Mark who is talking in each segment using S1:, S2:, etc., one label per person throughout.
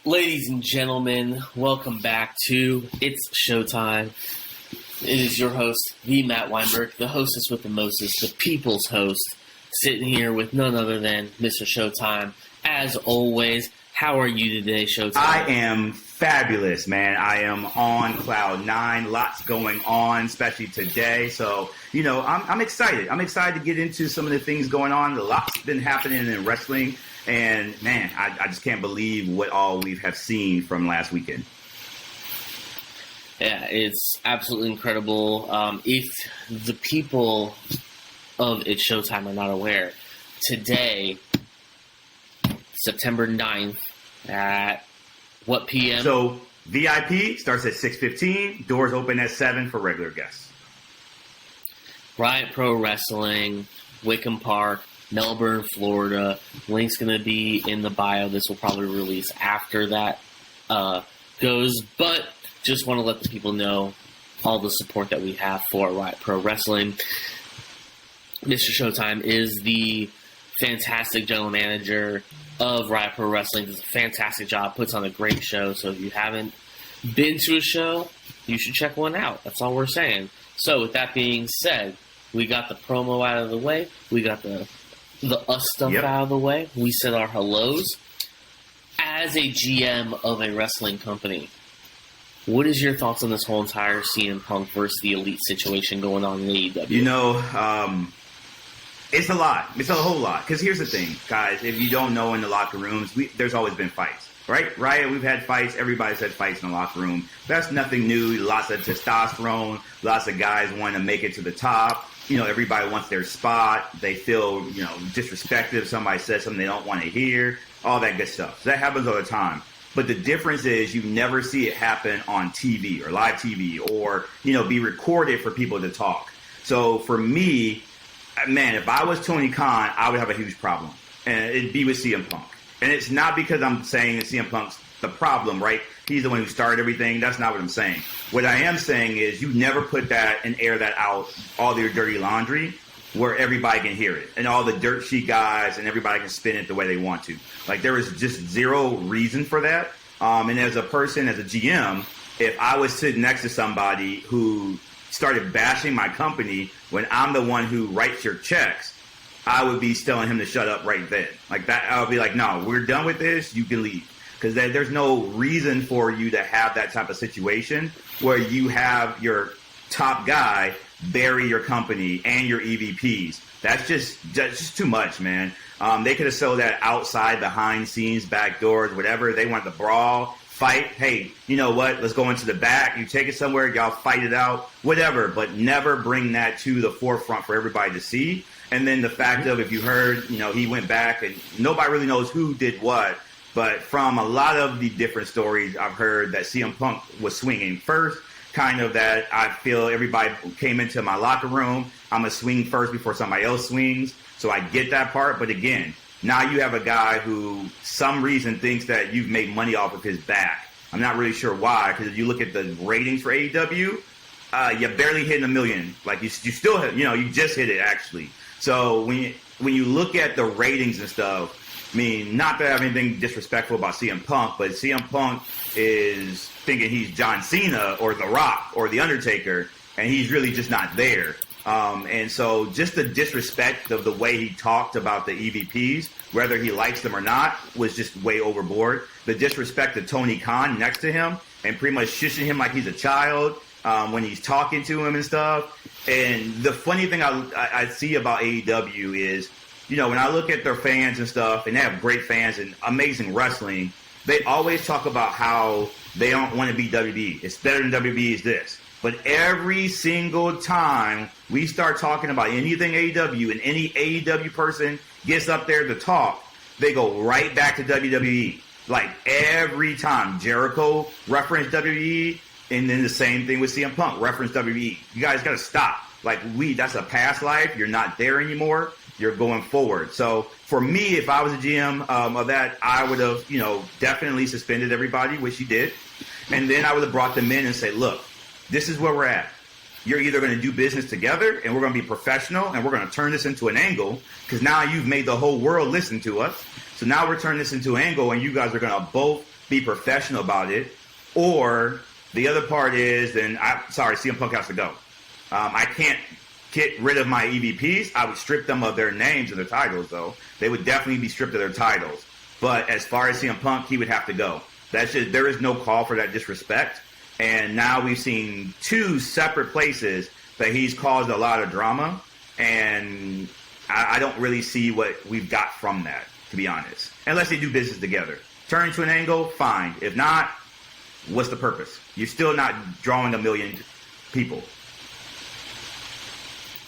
S1: Ladies and gentlemen, welcome back to It's Showtime. It is your host, the Matt Weinberg, the hostess with the mostest, the people's host, sitting here with none other than Mr. Showtime. As always, how are you today, Showtime?
S2: I am fabulous, man. I am on cloud nine. Lots going on, especially today. So, I'm excited. I'm excited to get into some of the things going on. A lot's been happening in wrestling. And, man, I just can't believe what all we have seen from last weekend.
S1: Yeah, it's absolutely incredible. If the people of It's Showtime are not aware, today, September 9th, at what p.m.?
S2: So, VIP starts at 6:15. Doors open at 7 for regular guests.
S1: Riot Pro Wrestling, Wickham Park, Melbourne, Florida. Link's going to be in the bio. This will probably release after that goes. But just want to let the people know all the support that we have for Riot Pro Wrestling. Mr. Showtime is the fantastic general manager of Riot Pro Wrestling. Does a fantastic job. Puts on a great show. So if you haven't been to a show, you should check one out. That's all we're saying. So with that being said, we got the promo out of the way. We got the us stuff out of the way. We said our hellos. As a GM of a wrestling company, what is your thoughts on this whole entire CM Punk versus the Elite situation going on in AEW?
S2: It's a lot. It's a whole lot. Because here's the thing, guys. If you don't know, in the locker rooms, there's always been fights. Right? Riot, we've had fights. Everybody's had fights in the locker room. That's nothing new. Lots of testosterone. Lots of guys want to make it to the top. Everybody wants their spot. They feel, disrespected if somebody says something they don't want to hear. All that good stuff. So that happens all the time. But the difference is you never see it happen on TV or live TV or, be recorded for people to talk. So for me, man, if I was Tony Khan, I would have a huge problem. And it'd be with CM Punk. And it's not because I'm saying that CM Punk's the problem, right? He's the one who started everything. That's not what I'm saying. What I am saying is you never put that and air that out, all your dirty laundry, where everybody can hear it. And all the dirt sheet guys and everybody can spin it the way they want to. Like, there is just zero reason for that. And as a person, as a GM, if I was sitting next to somebody who started bashing my company when I'm the one who writes your checks, I would be telling him to shut up right then. Like that, I would be like, no, we're done with this. You can leave. Because there's no reason for you to have that type of situation where you have your top guy bury your company and your EVPs. That's just too much, man. They could have sold that outside, behind scenes, back doors, whatever. They want the brawl, fight. Hey, you know what? Let's go into the back. You take it somewhere. Y'all fight it out, whatever. But never bring that to the forefront for everybody to see. And then the fact of, if you heard, he went back and nobody really knows who did what. But from a lot of the different stories I've heard, that CM Punk was swinging first, kind of that I feel everybody came into my locker room. I'm going to swing first before somebody else swings. So I get that part. But again, now you have a guy who some reason thinks that you've made money off of his back. I'm not really sure why, because if you look at the ratings for AEW, you're barely hitting 1 million. Like you still hit, you just hit it actually. So when you look at the ratings and stuff, I mean, not to have anything disrespectful about CM Punk, but CM Punk is thinking he's John Cena or The Rock or The Undertaker, and he's really just not there. And so just the disrespect of the way he talked about the EVPs, whether he likes them or not, was just way overboard. The disrespect to Tony Khan next to him and pretty much shushing him like he's a child when he's talking to him and stuff. And the funny thing I see about AEW is, when I look at their fans and stuff, and they have great fans and amazing wrestling, they always talk about how they don't want to be WWE. It's better than WWE is this. But every single time we start talking about anything AEW and any AEW person gets up there to talk, they go right back to WWE. Like every time. Jericho referenced WWE, and then the same thing with CM Punk, referenced WWE. You guys got to stop. Like, that's a past life. You're not there anymore. You're going forward. So for me, if I was a GM of that, I would have, definitely suspended everybody, which he did. And then I would have brought them in and say, look, this is where we're at. You're either going to do business together and we're going to be professional and we're going to turn this into an angle, because now you've made the whole world listen to us. So now we're turning this into an angle and you guys are going to both be professional about it, or the other part is, then CM Punk has to go. I can't get rid of my EVPs. I would strip them of their names and their titles, though. They would definitely be stripped of their titles. But as far as CM Punk, he would have to go. There is no call for that disrespect. And now we've seen 2 separate places that he's caused a lot of drama. And I don't really see what we've got from that, to be honest. Unless they do business together. Turn into an angle, fine. If not, what's the purpose? You're still not drawing a million people.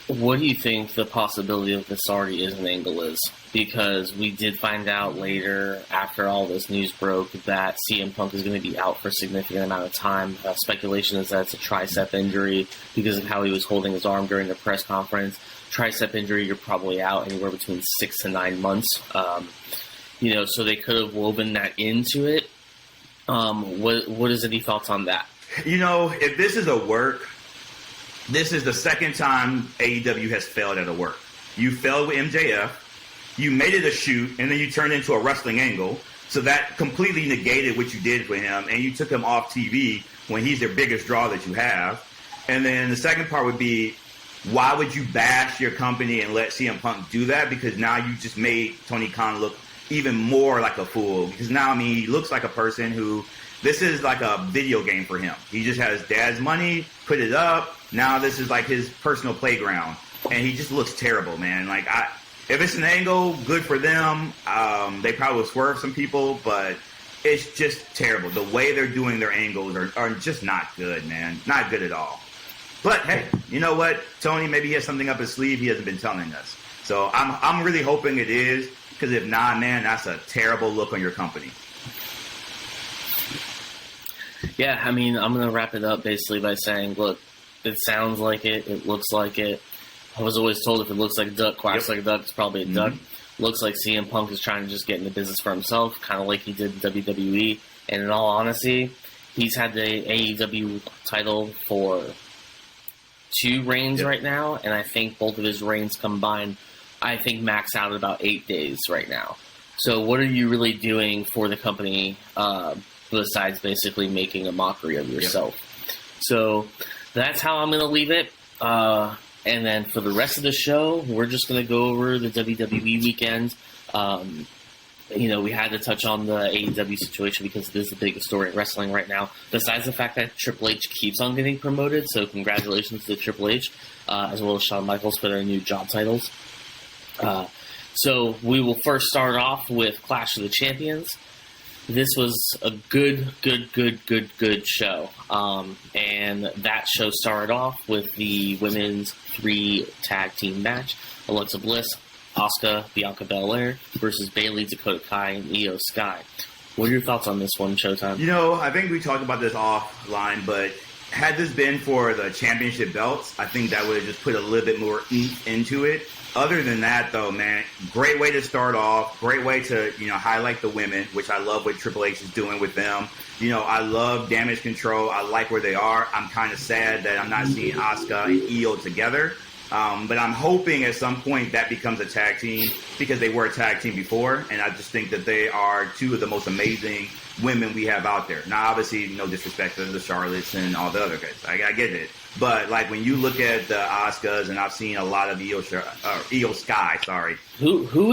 S1: What do you think the possibility of this already is an angle is? Because we did find out later, after all this news broke, that CM Punk is going to be out for a significant amount of time. Speculation is that it's a tricep injury because of how he was holding his arm during the press conference. Tricep injury, you're probably out anywhere between 6 to 9 months. So they could have woven that into it. What is any thoughts on that?
S2: If this is a work, this is the second time AEW has failed at a work. You failed with MJF, you made it a shoot, and then you turned into a wrestling angle. So that completely negated what you did for him, and you took him off TV when he's their biggest draw that you have. And then the second part would be, why would you bash your company and let CM Punk do that? Because now you just made Tony Khan look even more like a fool. Because now, he looks like a person who, this is like a video game for him. He just has dad's money, put it up. Now this is like his personal playground. And he just looks terrible, man. If it's an angle, good for them. They probably will swerve some people, but it's just terrible. The way they're doing their angles are just not good, man. Not good at all. But hey, you know what, Tony? Maybe he has something up his sleeve he hasn't been telling us. So I'm really hoping it is, because if not, man, that's a terrible look on your company.
S1: Yeah, I'm going to wrap it up basically by saying, look, it sounds like it. It looks like it. I was always told if it looks like a duck, quacks like a duck, it's probably a duck. Looks like CM Punk is trying to just get into business for himself, kind of like he did in WWE. And in all honesty, he's had the AEW title for 2 reigns right now, and I think both of his reigns combined, I think max out at about 8 days right now. So what are you really doing for the company besides basically making a mockery of yourself? So that's how I'm going to leave it. And then for the rest of the show, we're just going to go over the WWE weekend. We had to touch on the AEW situation because it is the biggest story in wrestling right now. Besides the fact that Triple H keeps on getting promoted, so congratulations to Triple H, as well as Shawn Michaels for their new job titles. So we will first start off with Clash of the Champions. This was a good show. And that show started off with the women's 3 tag team match. Alexa Bliss, Asuka, Bianca Belair versus Bayley, Dakota Kai, and Io Sky. What are your thoughts on this one, Showtime?
S2: I think we talked about this offline, but had this been for the championship belts, I think that would have just put a little bit more oomph into it. Other than that, though, man, great way to start off. Great way to, highlight the women, which I love what Triple H is doing with them. I love Damage Control. I like where they are. I'm kind of sad that I'm not seeing Asuka and Io together. But I'm hoping at some point that becomes a tag team because they were a tag team before. And I just think that they are 2 of the most amazing women we have out there. Now, obviously, no disrespect to the Charlottes and all the other guys. I get it. But, when you look at the Asukas, and I've seen a lot of Io Sky, sorry.
S1: Who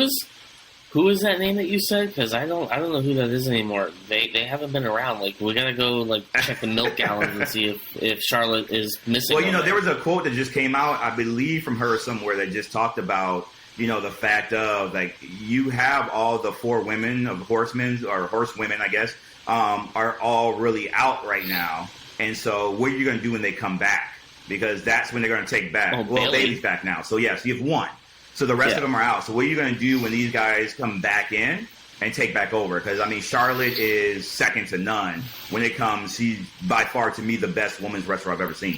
S1: is that name that you said? Because I don't know who that is anymore. They haven't been around. We gotta go check the milk gallons and see if Charlotte is missing.
S2: Well, there was a quote that just came out, I believe, from her somewhere that just talked about the fact of you have all the 4 women of horsemen or horsewomen, I guess, are all really out right now. And so, what are you going to do when they come back? Because that's when they're going to take back. Well, Bayley's back now. So, yes, you have 1. So, the rest of them are out. So, what are you going to do when these guys come back in and take back over? Because, Charlotte is second to none when it comes. She's by far, to me, the best women's wrestler I've ever seen.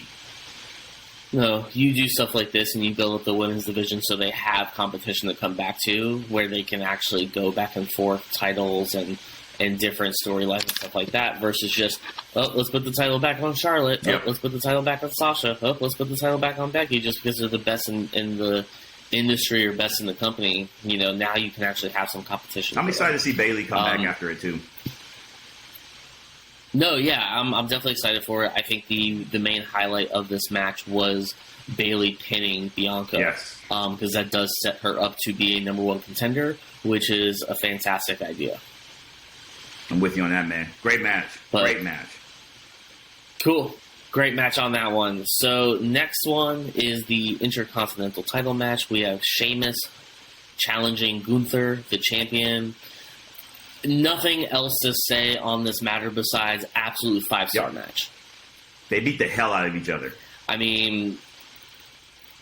S1: No, you do stuff like this and you build up the women's division so they have competition to come back to where they can actually go back and forth titles and different storylines and stuff like that versus just, let's put the title back on Charlotte. Let's put the title back on Sasha. Let's put the title back on Becky just because they're the best in the industry or best in the company. Now you can actually have some competition.
S2: I'm excited to see Bayley come back after it, too.
S1: No, yeah, I'm definitely excited for it. I think the main highlight of this match was Bayley pinning Bianca.
S2: Yes.
S1: Because that does set her up to be a number one contender, which is a fantastic idea.
S2: I'm with you on that, man. Great match. Great match.
S1: Cool. Great match on that one. So next one is the Intercontinental title match. We have Sheamus challenging Gunther, the champion. Nothing else to say on this matter besides absolute 5-star match.
S2: They beat the hell out of each other.
S1: I mean,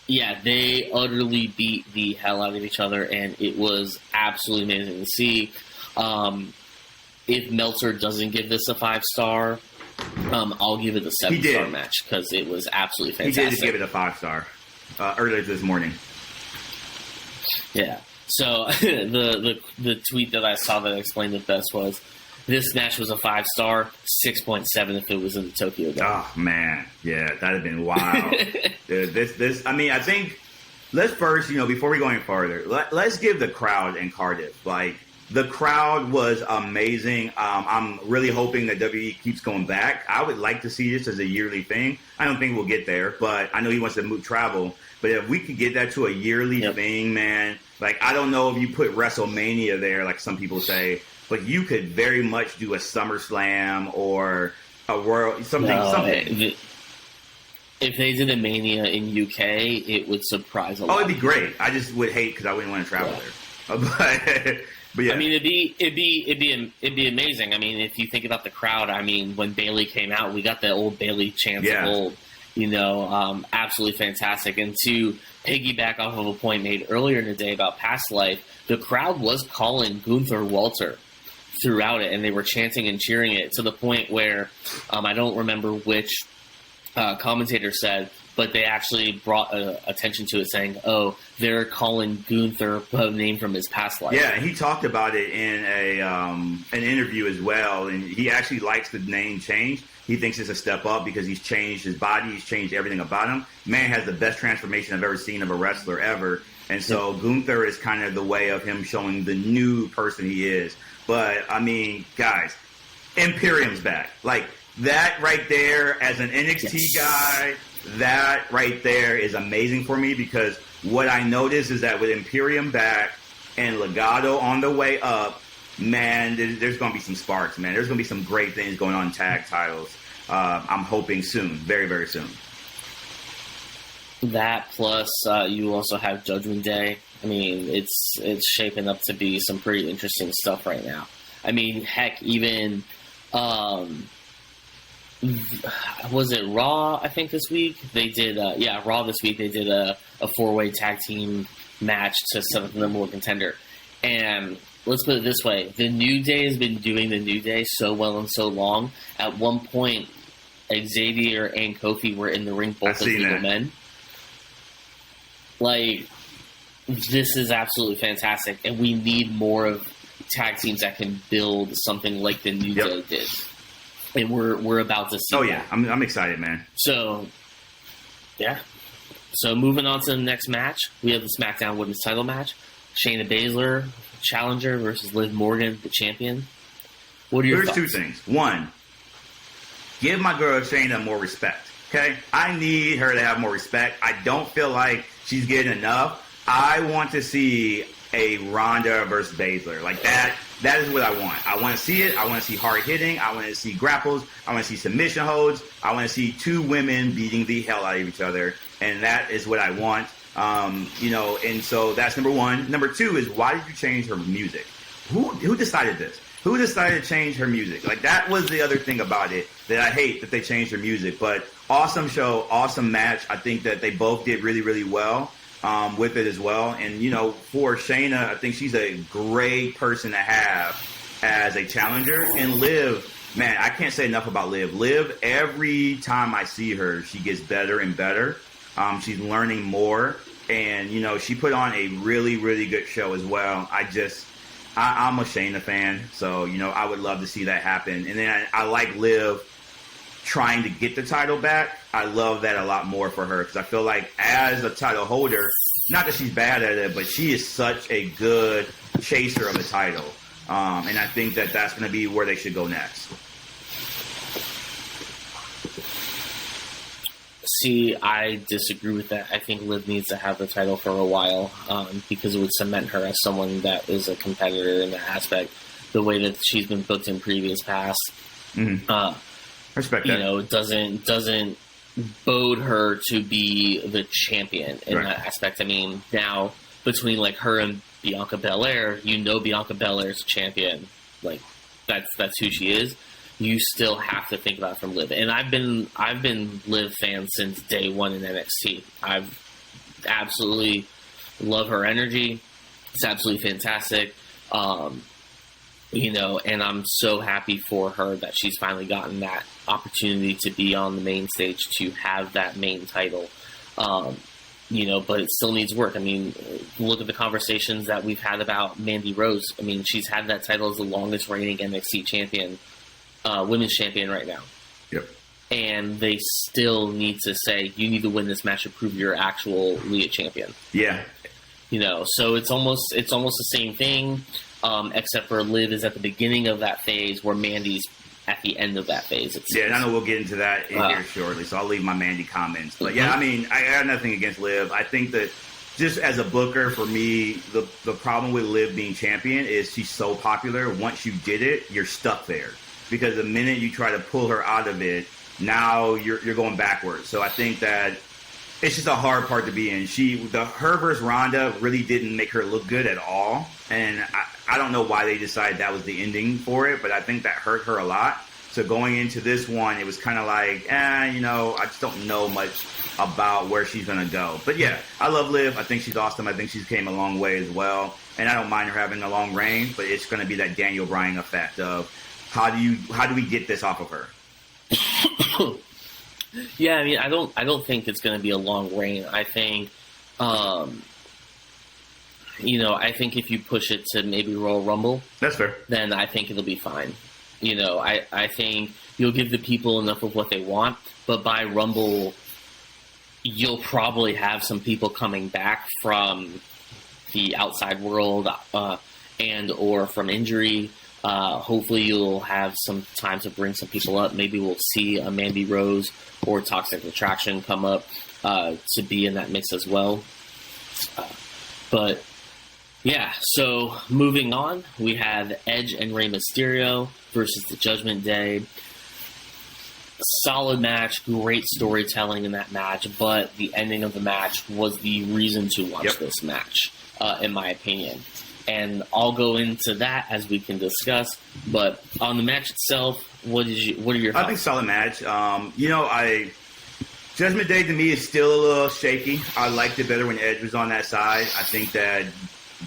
S1: yeah, they utterly beat the hell out of each other, and it was absolutely amazing to see. If Meltzer doesn't give this a 5-star, I'll give it a 7-star match because it was absolutely fantastic.
S2: He did give it a 5-star earlier this morning.
S1: Yeah. So the tweet that I saw that explained it best was, this match was a 5-star, 6.7 if it was in the Tokyo Dome.
S2: Oh man, yeah, that'd have been wild. Dude, I mean, I think let's first, before we go any farther, let's give the crowd in Cardiff. Like, the crowd was amazing. I'm really hoping that WWE keeps going back. I would like to see this as a yearly thing. I don't think we'll get there, but I know he wants to travel. But if we could get that to a yearly thing, man, like, I don't know if you put WrestleMania there, like some people say, but you could very much do a SummerSlam or a World something.
S1: If they did a Mania in UK, it would surprise a lot.
S2: Oh, it'd be great. I just would hate because I wouldn't want to travel there. But yeah.
S1: I mean, it'd be amazing. I mean, if you think about the crowd, I mean, when Bayley came out, we got the old Bayley chants of old. Absolutely fantastic. And to piggyback off of a point made earlier in the day about Past Life, the crowd was calling Gunther Walter throughout it, and they were chanting and cheering it to the point where I don't remember which commentator said, but they actually brought attention to it, saying, "Oh, they're calling Gunther a name from his past life."
S2: Yeah, he talked about it in an interview as well, and he actually likes the name change. He thinks it's a step up because he's changed his body, he's changed everything about him. Man has the best transformation I've ever seen of a wrestler ever, and so Gunther is kind of the way of him showing the new person he is. But I mean, guys, Imperium's back. Like, that right there, as an NXT guy, that right there is amazing for me, because what I noticed is that with Imperium back and Legado on the way up, man, there's going to be some sparks, man. There's going to be some great things going on in tag titles. I'm hoping soon, very, very soon.
S1: That plus you also have Judgment Day. I mean, it's shaping up to be some pretty interesting stuff right now. I mean, heck, even was it Raw? I think this week they did. Raw this week they did a 4-way tag team match to set up the number one contender. And let's put it this way: the New Day has been doing the New Day so well and so long. At one point, Xavier and Kofi were in the ring, both as legal men. Like, this is absolutely fantastic, and we need more of tag teams that can build something like the New Day did. And we're about to see.
S2: Oh yeah, I'm excited, man.
S1: So, yeah. So moving on to the next match, we have the SmackDown Women's Title match: Shayna Baszler, challenger, versus Liv Morgan, the champion. What are your thoughts?
S2: Here's two things. One, give my girl Shayna more respect. Okay, I need her to have more respect. I don't feel like she's getting enough. I want to see a Ronda versus Baszler. Like that. That is what I want. I want to see it. I want to see hard hitting. I want to see grapples. I want to see submission holds. I want to see two women beating the hell out of each other. And that is what I want. And so that's number one. Number two is, why did you change her music? Who decided this? Who decided to change her music? Like, that was the other thing about it that I hate, that they changed her music. But awesome show, awesome match. I think that they both did really, really well with it as well. And, for Shayna, I think she's a great person to have as a challenger. And Liv, man, I can't say enough about Liv. Liv, every time I see her, she gets better and better. She's learning more. And, she put on a really, really good show as well. I'm a Shayna fan, so, I would love to see that happen. And then I like Liv trying to get the title back. I love that a lot more for her, because I feel like as a title holder, not that she's bad at it, but she is such a good chaser of the title. And I think that that's going to be where they should go next.
S1: See, I disagree with that. I think Liv needs to have the title for a while because it would cement her as someone that is a competitor in that aspect. The way that she's been booked in previous past,
S2: respect that.
S1: It doesn't bode her to be the champion in that aspect. I mean, now between like her and Bianca Belair, Bianca Belair is a champion. Like that's who she is. You still have to think about it from Liv. And I've been Liv fan since day one in NXT. I've absolutely love her energy. It's absolutely fantastic. And I'm so happy for her that she's finally gotten that opportunity to be on the main stage, to have that main title. But it still needs work. I mean, look at the conversations that we've had about Mandy Rose. I mean, she's had that title as the longest reigning NXT champion. Women's champion right now.
S2: Yep. And
S1: they still need to say, you need to win this match to prove you're actually a champion.
S2: Yeah.
S1: So it's almost the same thing, except for Liv is at the beginning of that phase where Mandy's at the end of that phase.
S2: Yeah, and I know we'll get into that here shortly, so I'll leave my Mandy comments. But yeah, I mean, I got nothing against Liv. I think that just as a booker, for me, the problem with Liv being champion is she's so popular. Once you did it, you're stuck there. Because the minute you try to pull her out of it, now you're going backwards. So I think that it's just a hard part to be in. Her versus Ronda really didn't make her look good at all. And I don't know why they decided that was the ending for it, but I think that hurt her a lot. So going into this one, it was kind of like, I just don't know much about where she's going to go. But yeah, I love Liv. I think she's awesome. I think she's came a long way as well. And I don't mind her having a long reign, but it's going to be that Daniel Bryan effect of, how do we get this off of her?
S1: Yeah, I mean, I don't think it's going to be a long reign. I think, I think if you push it to maybe Royal Rumble,
S2: that's fair.
S1: Then I think it'll be fine. I think you'll give the people enough of what they want, but by Rumble, you'll probably have some people coming back from the outside world and or from injury. Hopefully you'll have some time to bring some people up. Maybe we'll see a Mandy Rose or Toxic Attraction come up to be in that mix as well. But yeah, so moving on, we have Edge and Rey Mysterio versus the Judgment Day. Solid match, great storytelling in that match, but the ending of the match was the reason to watch this match, in my opinion. And I'll go into that as we can discuss. But on the match itself, what are your thoughts?
S2: I think solid match. Judgment Day to me is still a little shaky. I liked it better when Edge was on that side. I think that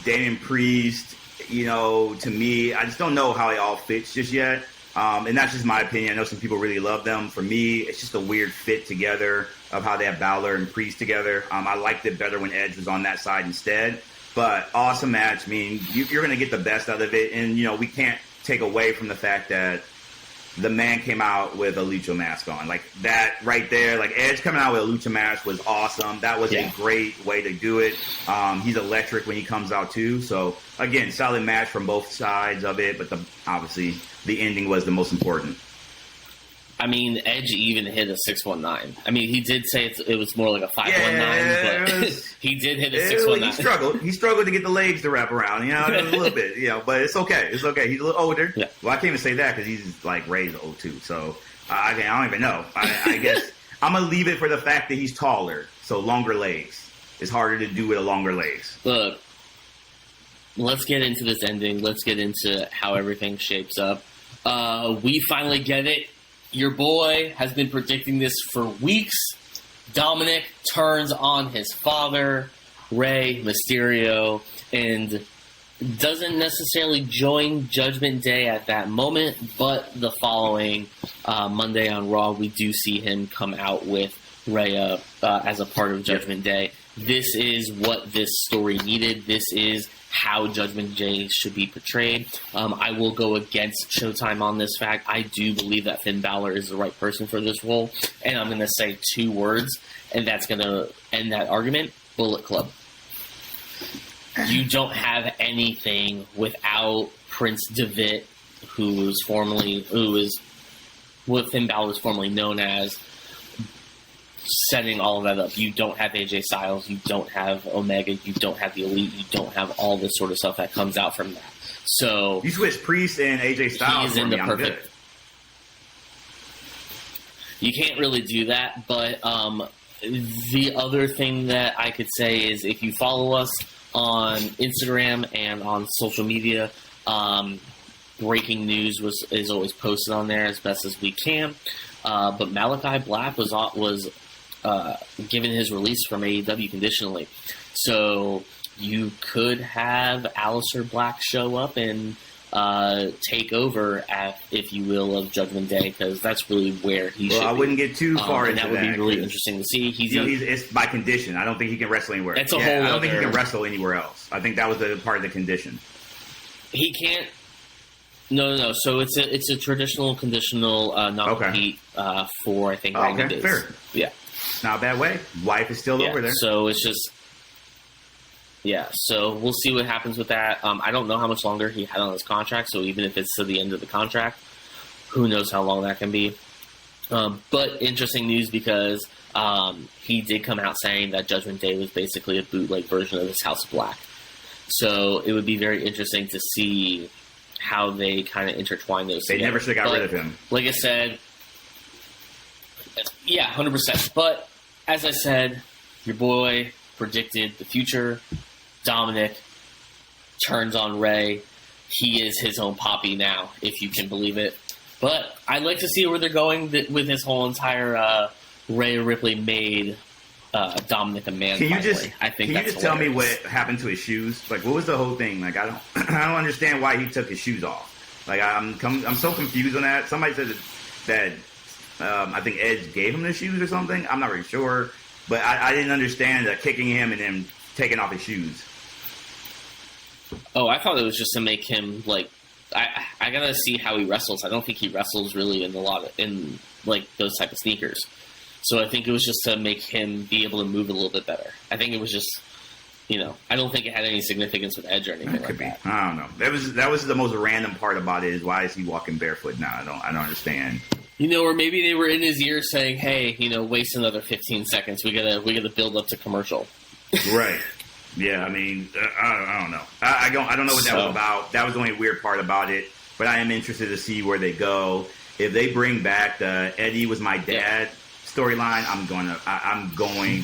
S2: Damian Priest, to me, I just don't know how it all fits just yet. And that's just my opinion. I know some people really love them. For me, it's just a weird fit together of how they have Balor and Priest together. I liked it better when Edge was on that side instead. But awesome match. I mean, you're going to get the best out of it. And, we can't take away from the fact that the man came out with a lucha mask on. Like, that right there, like, Edge coming out with a lucha mask was awesome. That was a great way to do it. He's electric when he comes out, too. So, again, solid match from both sides of it. But obviously, the ending was the most important.
S1: I mean, Edge even hit a 619. I mean, he did say it was more like a 519, but he did hit a 619.
S2: He struggled to get the legs to wrap around, a little bit, but it's okay. It's okay. He's a little older. Yeah. Well, I can't even say that because he's like raised old too. So I don't even know. I guess I'm gonna leave it for the fact that he's taller, so longer legs. It's harder to do with longer legs.
S1: Look, let's get into this ending. Let's get into how everything shapes up. We finally get it. Your boy has been predicting this for weeks. Dominic turns on his father, Rey Mysterio, and doesn't necessarily join Judgment Day at that moment, but the following Monday on Raw, we do see him come out with Rhea as a part of Judgment Day. This is what this story needed. This is how Judgment Day should be portrayed. I will go against Showtime on this fact. I do believe that Finn Balor is the right person for this role, and I'm going to say two words, and that's going to end that argument: Bullet Club. You don't have anything without Prince Devitt, who is what Finn Balor is formerly known as. setting all of that up. You don't have AJ Styles, you don't have Omega, you don't have the Elite, you don't have all this sort of stuff that comes out from that. So
S2: you switch Priest and AJ Styles for me, I'm good.
S1: You can't really do that, but the other thing that I could say is if you follow us on Instagram and on social media, breaking news is always posted on there as best as we can. But Malachi Black was given his release from AEW conditionally. So you could have Aleister Black show up and take over, if you will, of Judgment Day, because that's really where he should be.
S2: I wouldn't get too far into
S1: that. Would be really interesting to see.
S2: It's by condition. I don't think he can wrestle anywhere.
S1: That's I
S2: don't think he can wrestle anywhere else. I think that was the part of the condition.
S1: He can't. No. So it's a traditional conditional non-compete for, I think, 90 days.
S2: Fair.
S1: Yeah.
S2: Not a bad way. Wife is still over there.
S1: So it's just... Yeah, so we'll see what happens with that. I don't know how much longer he had on his contract, so even if it's to the end of the contract, who knows how long that can be. But interesting news because he did come out saying that Judgment Day was basically a bootleg version of his House of Black. So it would be very interesting to see how they kind of intertwine those together.
S2: They never should have got rid of him.
S1: Like I said, yeah, 100%. But as I said, your boy predicted the future. Dominic turns on Ray. He is his own Poppy now, if you can believe it. But I'd like to see where they're going with his whole entire Ray Ripley made Dominic a man.
S2: Can you just
S1: tell
S2: me what happened to his shoes? Like, what was the whole thing? Like, I don't understand why he took his shoes off. Like, I'm so confused on that. Somebody said that I think Edge gave him the shoes or something. I'm not really sure, but I didn't understand kicking him and then taking off his shoes.
S1: Oh, I thought it was just to make him like. I gotta see how he wrestles. I don't think he wrestles really in those type of sneakers. So I think it was just to make him be able to move a little bit better. I think it was just, I don't think it had any significance with Edge or anything like that.
S2: I don't know. That was the most random part about it. Is why is he walking barefoot now? I don't understand.
S1: Or maybe they were in his ear saying, "Hey, waste another 15 seconds. We gotta build up to commercial."
S2: Right. Yeah, I mean, I don't know. I don't know what that was about. That was the only weird part about it. But I am interested to see where they go. If they bring back the Eddie was my dad storyline, I'm going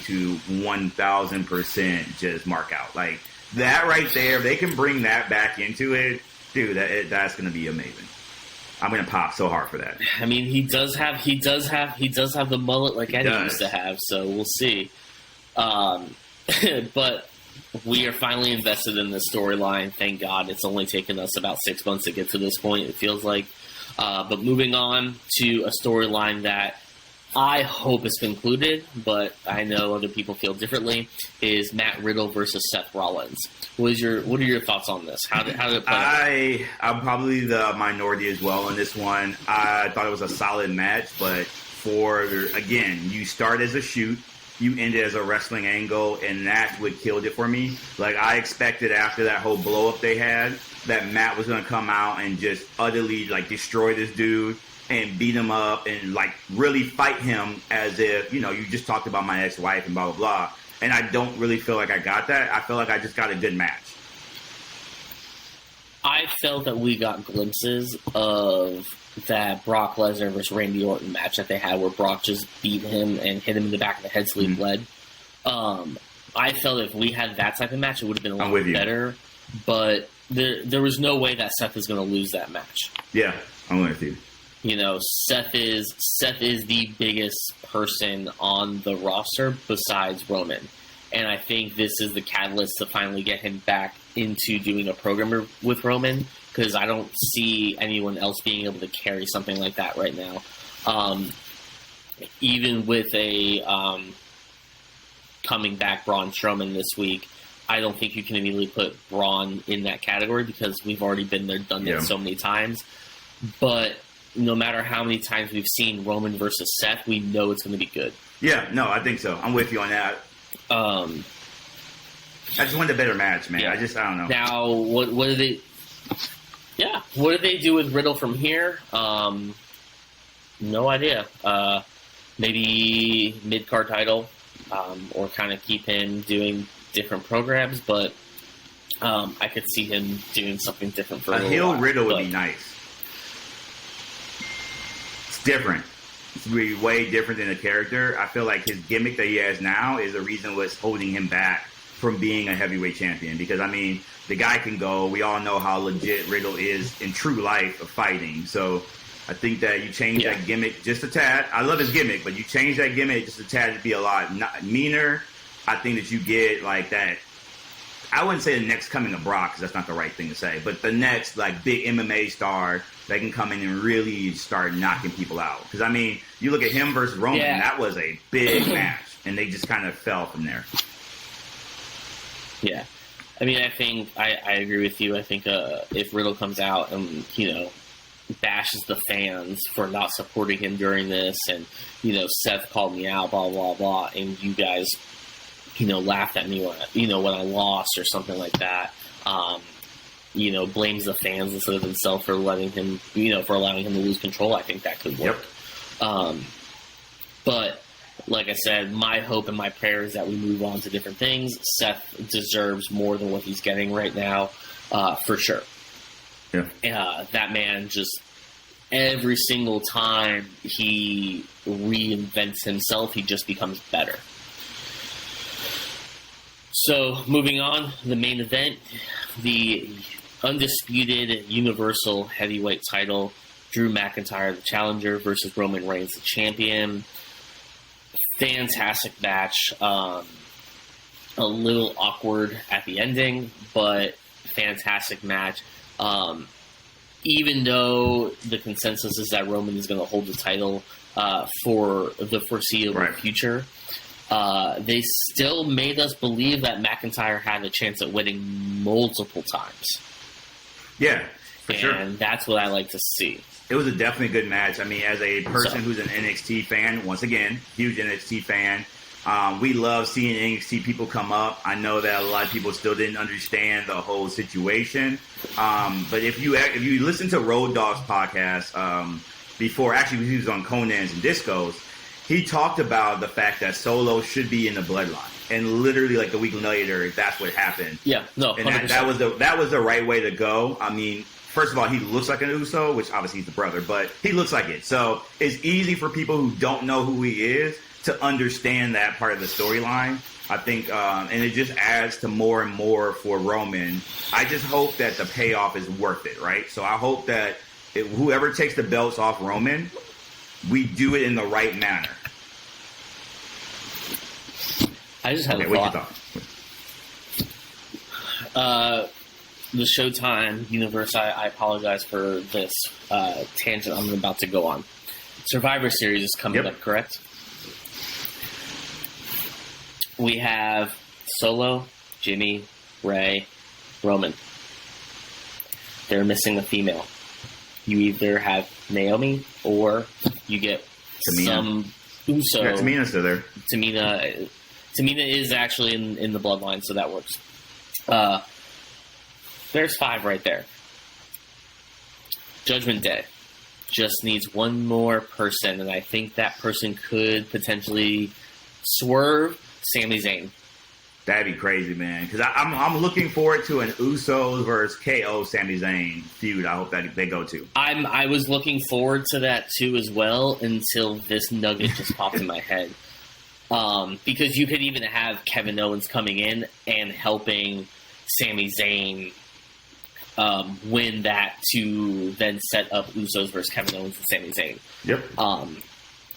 S2: to 1,000% just mark out. Like that right there. If they can bring that back into it, dude, that's going to be amazing. I'm going to pop so hard for that.
S1: I mean, he does have the mullet like Eddie used to have. So we'll see. But we are finally invested in this storyline. Thank God. It's only taken us about 6 months to get to this point, it feels like. But moving on to a storyline that I hope is concluded, but I know other people feel differently, is Matt Riddle versus Seth Rollins. What are your thoughts on this? How did it play out?
S2: I'm probably the minority as well in this one. I thought it was a solid match, but again, you start as a shoot, you end it as a wrestling angle, and that's what killed it for me. Like, I expected after that whole blow-up they had that Matt was going to come out and just utterly, destroy this dude and beat him up and, really fight him as if, you just talked about my ex-wife and blah, blah, blah. And I don't really feel like I got that. I feel like I just got a good match.
S1: I felt that we got glimpses of that Brock Lesnar versus Randy Orton match that they had where Brock just beat him and hit him in the back of the head so he bled. I felt if we had that type of match, it would have been a lot better. But there was no way that Seth is going to lose that match.
S2: Yeah, I'm with you.
S1: Seth is the biggest person on the roster besides Roman. And I think this is the catalyst to finally get him back into doing a program with Roman, because I don't see anyone else being able to carry something like that right now. Even with a coming back Braun Strowman this week, I don't think you can immediately put Braun in that category because we've already been there, done that so many times. But no matter how many times we've seen Roman versus Seth, we know it's going to be good.
S2: Yeah, no, I think so. I'm with you on that. I just wanted a better match, man.
S1: Yeah.
S2: I don't know.
S1: Now, what do they... Yeah, what do they do with Riddle from here? No idea. maybe mid-card title, or kind of keep him doing different programs, but I could see him doing something different for a
S2: heel
S1: while,
S2: Riddle would be nice. It's different. It's really way different than a character. I feel like his gimmick that he has now is the reason what's holding him back from being a heavyweight champion. Because, I mean, the guy can go. We all know how legit Riddle is in true life of fighting. So I think that you change that gimmick just a tad. I love his gimmick, but you change that gimmick just a tad to be a lot meaner. I think that you get like that. I wouldn't say the next coming of Brock, because that's not the right thing to say, but the next like big MMA star that can come in and really start knocking people out. Because, I mean, you look at him versus Roman, that was a big match, and they just kind of fell from there.
S1: Yeah. I mean, I think I agree with you. I think if Riddle comes out and, bashes the fans for not supporting him during this, and, Seth called me out, blah, blah, blah, and you guys laughed at me when I lost or something like that. Blames the fans instead of himself for letting him, for allowing him to lose control. I think that could work. Yep. But like I said, my hope and my prayer is that we move on to different things. Seth deserves more than what he's getting right now, for sure. Yeah. That man just every single time he reinvents himself, he just becomes better. So, moving on, the main event, the undisputed Universal Heavyweight title, Drew McIntyre, the challenger, versus Roman Reigns, the champion. Fantastic match. A little awkward at the ending, but fantastic match. Even though the consensus is that Roman is going to hold the title for the foreseeable future, they still made us believe that McIntyre had a chance at winning multiple times.
S2: Yeah, for sure.
S1: And that's what I like to see.
S2: It was a definitely good match. I mean, as a person who's an NXT fan, once again, huge NXT fan, we love seeing NXT people come up. I know that a lot of people still didn't understand the whole situation. But if you listen to Road Dogg's podcast before, actually he was on Conan's and Disco's, he talked about the fact that Solo should be in the bloodline. And literally, like, the week later, that's what happened.
S1: Yeah, no, 100%.
S2: And that was the right way to go. I mean, first of all, he looks like an Uso, which obviously he's the brother, but he looks like it. So it's easy for people who don't know who he is to understand that part of the storyline. I think, and it just adds to more and more for Roman. I just hope that the payoff is worth it, right? So I hope that whoever takes the belts off Roman, we do it in the right manner.
S1: I just have a thought. The Showtime universe, I apologize for this tangent I'm about to go on. Survivor Series is coming up, correct? We have Solo, Jimmy, Ray, Roman. They're missing a female. You either have Naomi or you get
S2: Tamina.
S1: Some Uso.
S2: Yeah, Tamina's still there.
S1: Tamina is actually in the bloodline, so that works. There's 5 right there. Judgment Day just needs one more person, and I think that person could potentially swerve Sami Zayn.
S2: That'd be crazy, man. Because I'm looking forward to an Usos versus KO Sami Zayn feud. I hope that they go to.
S1: I was looking forward to that too as well until this nugget just popped in my head. Because you could even have Kevin Owens coming in and helping Sami Zayn win that to then set up Usos versus Kevin Owens and Sami Zayn.
S2: Yep.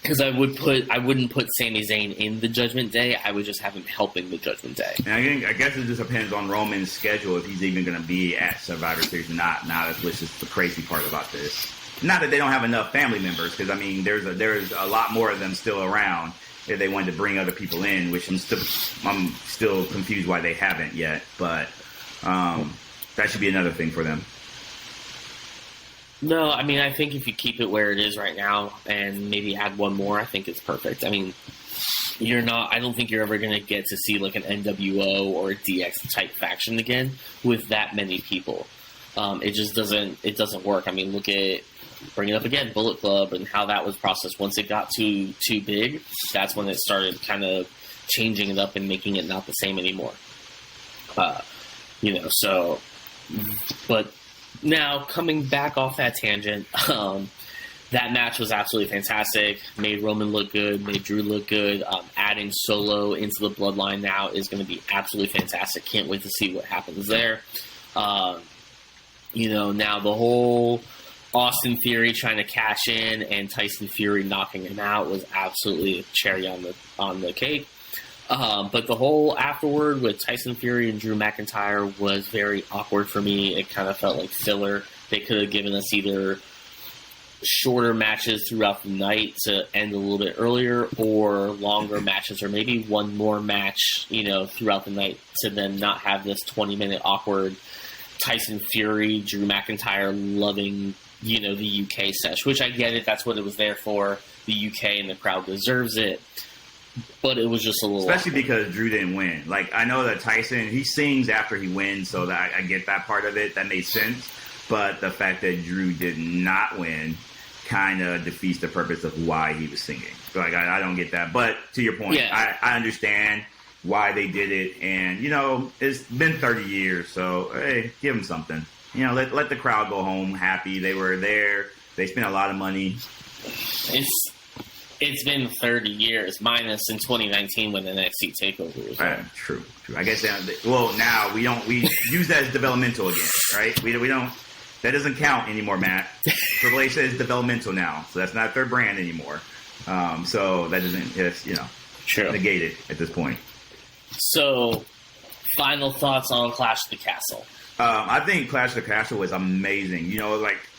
S1: Because I wouldn't put Sami Zayn in the Judgment Day. I would just have him helping the Judgment Day.
S2: And I guess it just depends on Roman's schedule if he's even going to be at Survivor Series or not. Now, that's just the crazy part about this. Not that they don't have enough family members, because I mean, there's a lot more of them still around. If they wanted to bring other people in, which I'm still confused why they haven't yet. But that should be another thing for them.
S1: No, I mean, I think if you keep it where it is right now and maybe add one more, I think it's perfect. I mean, I don't think you're ever going to get to see like an NWO or a DX type faction again with that many people. It just doesn't work. I mean, look at, bring it up again, Bullet Club and how that was processed. Once it got too big, that's when it started kind of changing it up and making it not the same anymore. So, but now coming back off that tangent, that match was absolutely fantastic. Made Roman look good, made Drew look good. Adding Solo into the bloodline now is going to be absolutely fantastic. Can't wait to see what happens there. Now the whole Austin Theory trying to cash in and Tyson Fury knocking him out was absolutely a cherry on the cake. But the whole afterward with Tyson Fury and Drew McIntyre was very awkward for me. It kind of felt like filler. They could have given us either shorter matches throughout the night to end a little bit earlier, or longer matches, or maybe one more match, throughout the night to then not have this 20-minute awkward Tyson Fury, Drew McIntyre loving, the UK sesh, which I get it. That's what it was there for. The UK and the crowd deserves it. But it was just a little
S2: especially
S1: awkward.
S2: because Drew didn't win. Like, I know that Tyson, he sings after he wins, so that I get that part of it. That made sense. But the fact that Drew did not win kind of defeats the purpose of why he was singing. So, like, I don't get that. But to your point,
S1: Yeah.
S2: I understand why they did it. And, it's been 30 years, so, hey, give them something. Let the crowd go home happy. They were there. They spent a lot of money.
S1: It's been 30 years, minus in 2019 when the NXT TakeOver was on.
S2: True. I guess now we use that as developmental again, right? We don't. That doesn't count anymore, Matt. Triple H says developmental now, so that's not their brand anymore. So that doesn't. It's
S1: True.
S2: negated at this point.
S1: So, final thoughts on Clash of the Castle.
S2: I think Clash of the Castle was amazing.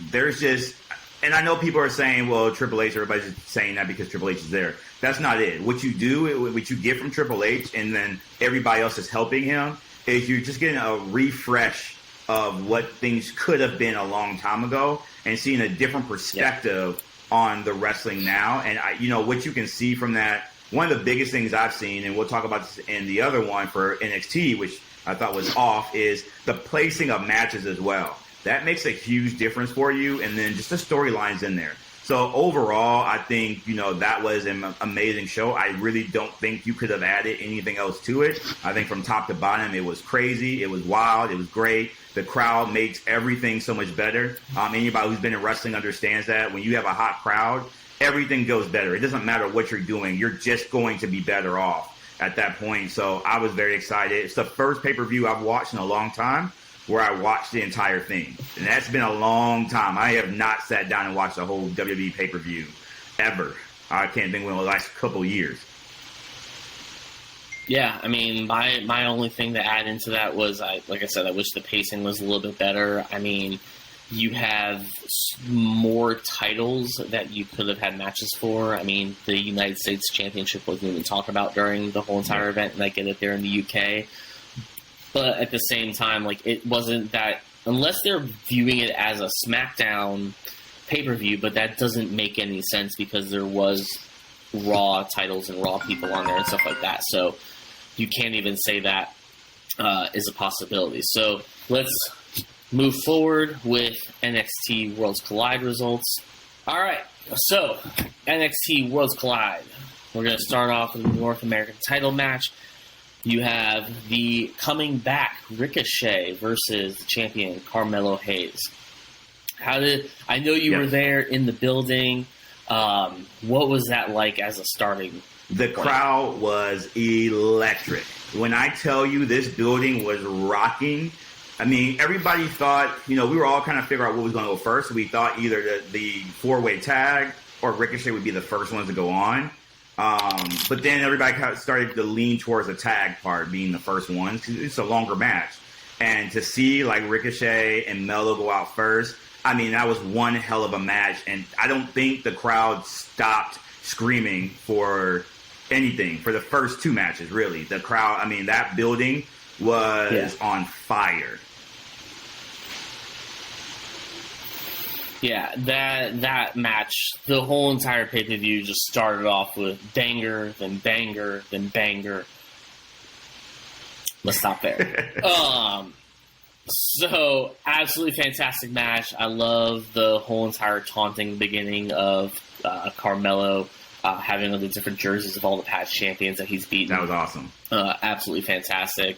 S2: There's just. And I know people are saying, well, Triple H, everybody's saying that because Triple H is there. That's not it. What you do, what you get from Triple H, and then everybody else is helping him, is you're just getting a refresh of what things could have been a long time ago and seeing a different perspective on the wrestling now. And, what you can see from that, one of the biggest things I've seen, and we'll talk about this in the other one for NXT, which I thought was off, is the placing of matches as well. That makes a huge difference for you, and then just the storylines in there. So overall, I think, that was an amazing show. I really don't think you could have added anything else to it. I think from top to bottom, it was crazy. It was wild. It was great. The crowd makes everything so much better. Anybody who's been in wrestling understands that. When you have a hot crowd, everything goes better. It doesn't matter what you're doing. You're just going to be better off at that point. So I was very excited. It's the first pay-per-view I've watched in a long time where I watched the entire thing. And that's been a long time. I have not sat down and watched a whole WWE pay-per-view ever. I can't think when the last couple years.
S1: Yeah, I mean, my only thing to add into that was, like I said, I wish the pacing was a little bit better. I mean, you have more titles that you could have had matches for. I mean, the United States Championship wasn't even talked about during the whole entire event, and I get it there in the UK. But at the same time, it wasn't that, unless they're viewing it as a SmackDown pay-per-view, but that doesn't make any sense because there was Raw titles and Raw people on there and stuff like that. So you can't even say that is a possibility. So let's move forward with NXT Worlds Collide results. All right, so NXT Worlds Collide. We're going to start off with the North American title match. You have the coming back Ricochet versus the champion Carmelo Hayes. I know you were there in the building. What was that like as a starting
S2: The crowd was electric. When I tell you this building was rocking, I mean, everybody thought, we were all kind of figuring out what was going to go first. We thought either the four-way tag or Ricochet would be the first ones to go on. But then everybody kind of started to lean towards the tag part being the first one because it's a longer match. And to see Ricochet and Melo go out first, I mean, that was one hell of a match. And I don't think the crowd stopped screaming for anything for the first two matches, really. The crowd, I mean, that building was on fire.
S1: Yeah, that match, the whole entire pay-per-view just started off with banger, then banger, then banger. Let's stop there. So, absolutely fantastic match. I love the whole entire taunting beginning of Carmelo having all the different jerseys of all the past champions that he's beaten.
S2: That was awesome.
S1: Absolutely fantastic.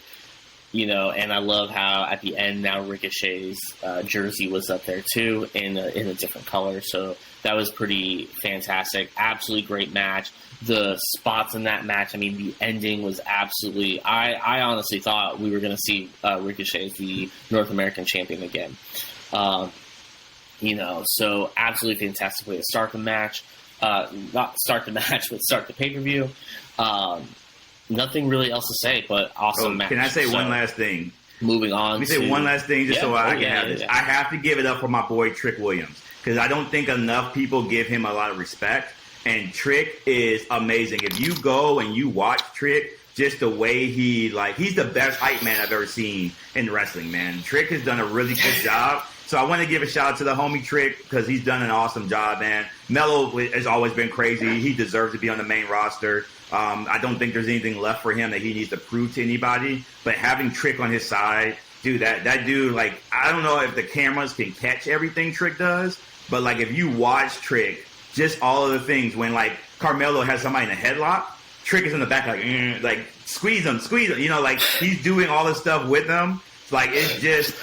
S1: And I love how at the end now Ricochet's jersey was up there too in a different color. So that was pretty fantastic. Absolutely great match. The spots in that match, I mean, the ending was absolutely... I honestly thought we were going to see Ricochet as the North American champion again. So absolutely fantastic way to start the match. Not start the match, but start the pay-per-view. Nothing really else to say, but awesome match.
S2: Can I say one last thing?
S1: Moving on.
S2: Let me say one last thing just so I can have this.
S1: Yeah.
S2: I have to give it up for my boy Trick Williams because I don't think enough people give him a lot of respect. And Trick is amazing. If you go and you watch Trick, just the way he's the best hype man I've ever seen in wrestling, man. Trick has done a really good job. So I want to give a shout out to the homie Trick because he's done an awesome job, man. Melo has always been crazy. He deserves to be on the main roster. I don't think there's anything left for him that he needs to prove to anybody. But having Trick on his side, dude, that dude, I don't know if the cameras can catch everything Trick does, but, if you watch Trick, just all of the things when, Carmelo has somebody in a headlock, Trick is in the back, squeeze him. He's doing all this stuff with them. It's just,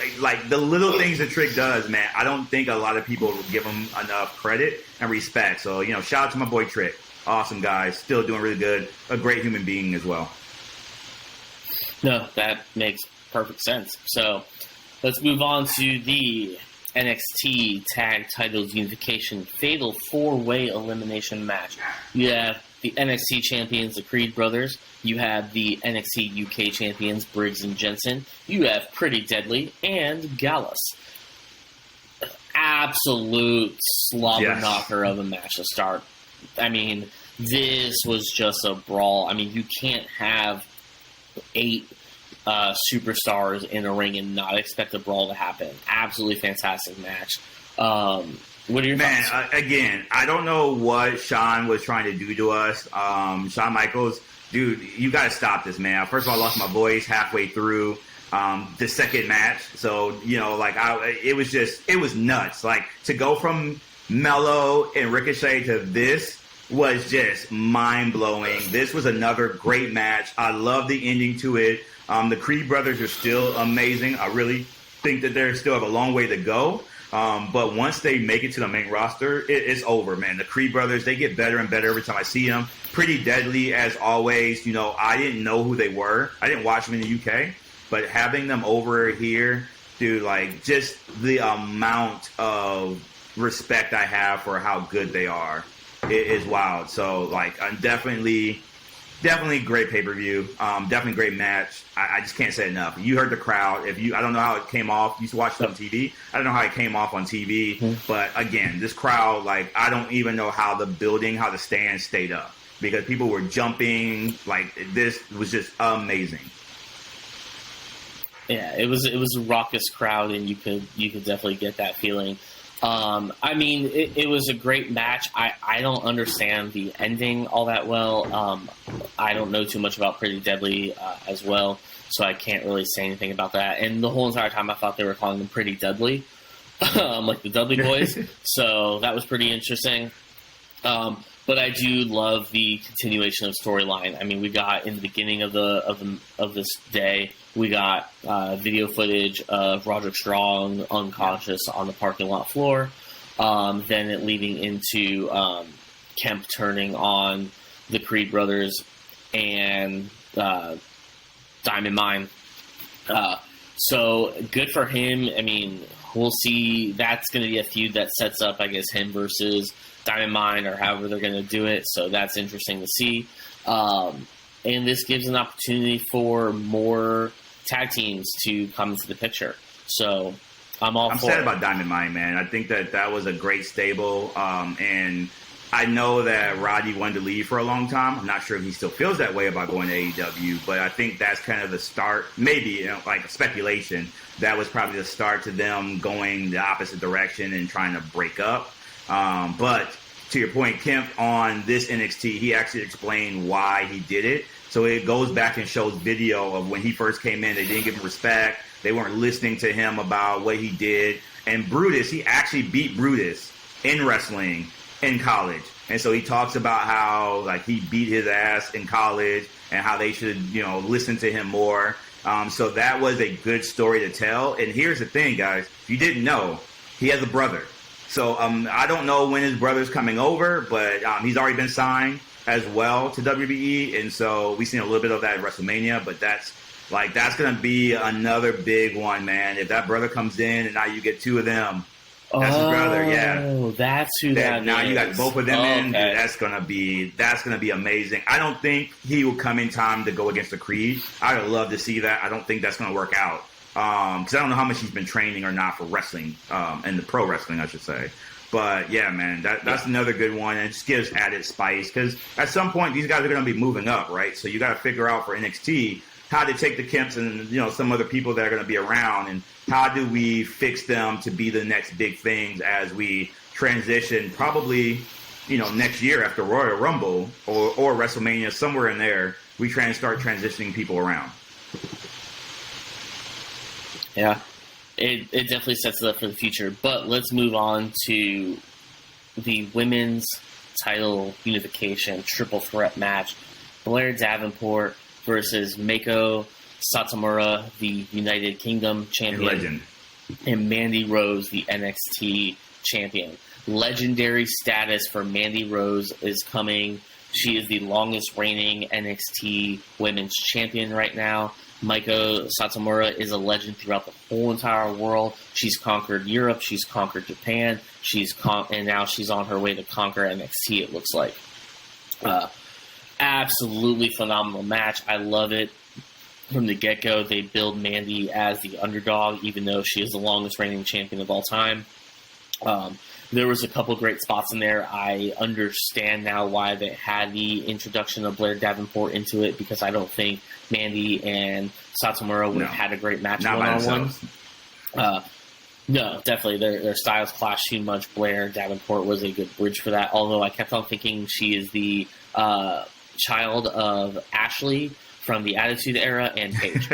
S2: the little things that Trick does, man. I don't think a lot of people give him enough credit and respect. So, shout out to my boy Trick. Awesome guy. Still doing really good. A great human being as well.
S1: No, that makes perfect sense. So, let's move on to the NXT Tag Titles Unification Fatal 4-Way Elimination Match. You have the NXT Champions, the Creed Brothers. You have the NXT UK Champions, Briggs and Jensen. You have Pretty Deadly and Gallus. Absolute slobber knocker of a match to start. I mean, this was just a brawl. I mean, you can't have 8 superstars in a ring and not expect a brawl to happen. Absolutely fantastic match. What are your thoughts?
S2: Again, I don't know what Shawn was trying to do to us. Shawn Michaels, dude, you got to stop this, man. First of all, I lost my voice halfway through the second match. So, it was nuts. To go from Mello and Ricochet to this was just mind-blowing. This was another great match. I love the ending to it. The Creed brothers are still amazing. I really think that they still have a long way to go. But once they make it to the main roster, it's over, man. The Creed brothers, they get better and better every time I see them. Pretty Deadly, as always. I didn't know who they were. I didn't watch them in the UK. But having them over here, dude, just the amount of respect I have for how good they are is wild. So, I'm definitely great pay-per-view. Definitely great match. I just can't say enough. You heard the crowd. I don't know how it came off. You used to watch it on TV. I don't know how it came off on TV. Mm-hmm. But again, this crowd, I don't even know how the stands stayed up because people were jumping. This was just amazing.
S1: Yeah, it was a raucous crowd, and you could definitely get that feeling. I mean, it was a great match. I don't understand the ending all that well. I don't know too much about Pretty Deadly as well, so I can't really say anything about that. And the whole entire time I thought they were calling them Pretty Deadly, like the Dudley Boys. So that was pretty interesting. But I do love the continuation of storyline. I mean, we got in the beginning of this day, we got video footage of Roderick Strong unconscious on the parking lot floor. Then it leading into Kemp turning on the Creed brothers and Diamond Mine. So good for him. I mean, we'll see. That's going to be a feud that sets up, I guess, him versus Diamond Mine or however they're going to do it. So that's interesting to see. And this gives an opportunity for more tag teams to come into the picture. So I'm
S2: sad about Diamond Mine, man. I think that was a great stable. And I know that Roddy wanted to leave for a long time. I'm not sure if he still feels that way about going to AEW, but I think that's kind of the start, maybe like speculation. That was probably the start to them going the opposite direction and trying to break up. But to your point, Kemp on this NXT, he actually explained why he did it. So it goes back and shows video of when he first came in. They didn't give him respect. They weren't listening to him about what he did. And Brutus, he actually beat Brutus in wrestling in college. And so he talks about how like he beat his ass in college and how they should, listen to him more. So that was a good story to tell. And here's the thing, guys. If you didn't know, he has a brother. So I don't know when his brother's coming over, but he's already been signed as well to WWE. And so we've seen a little bit of that at WrestleMania, but that's going to be another big one, man. If that brother comes in and now you get two of them, that's his brother, yeah.
S1: Oh, that's who that
S2: now
S1: is.
S2: You got both of them in.
S1: Okay.
S2: Dude, that's gonna be amazing. I don't think he will come in time to go against the Creed. I would love to see that. I don't think that's gonna work out because I don't know how much he's been training or not for wrestling and the pro wrestling, I should say. But yeah, man, that's another good one, and it just gives added spice because at some point these guys are gonna be moving up, right? So you got to figure out for NXT how to take the Kemps and some other people that are going to be around, and how do we fix them to be the next big things as we transition probably next year after Royal Rumble or WrestleMania, somewhere in there, we try and start transitioning people around.
S1: Yeah, it definitely sets it up for the future. But let's move on to the women's title unification triple threat match. Blair Davenport versus Mako Satomura, the United Kingdom champion.
S2: Legend.
S1: And Mandy Rose, the NXT champion. Legendary status for Mandy Rose is coming. She is the longest reigning NXT women's champion right now. Mako Satomura is a legend throughout the whole entire world. She's conquered Europe. She's conquered Japan. And now she's on her way to conquer NXT, it looks like. Absolutely phenomenal match. I love it. From the get-go, they build Mandy as the underdog, even though she is the longest reigning champion of all time. There was a couple great spots in there. I understand now why they had the introduction of Blair Davenport into it, because I don't think Mandy and Satomura would have had a great match one-on-one. No, definitely. Their styles clash too much. Blair Davenport was a good bridge for that, although I kept on thinking she is the child of Ashley from the Attitude Era and Paige.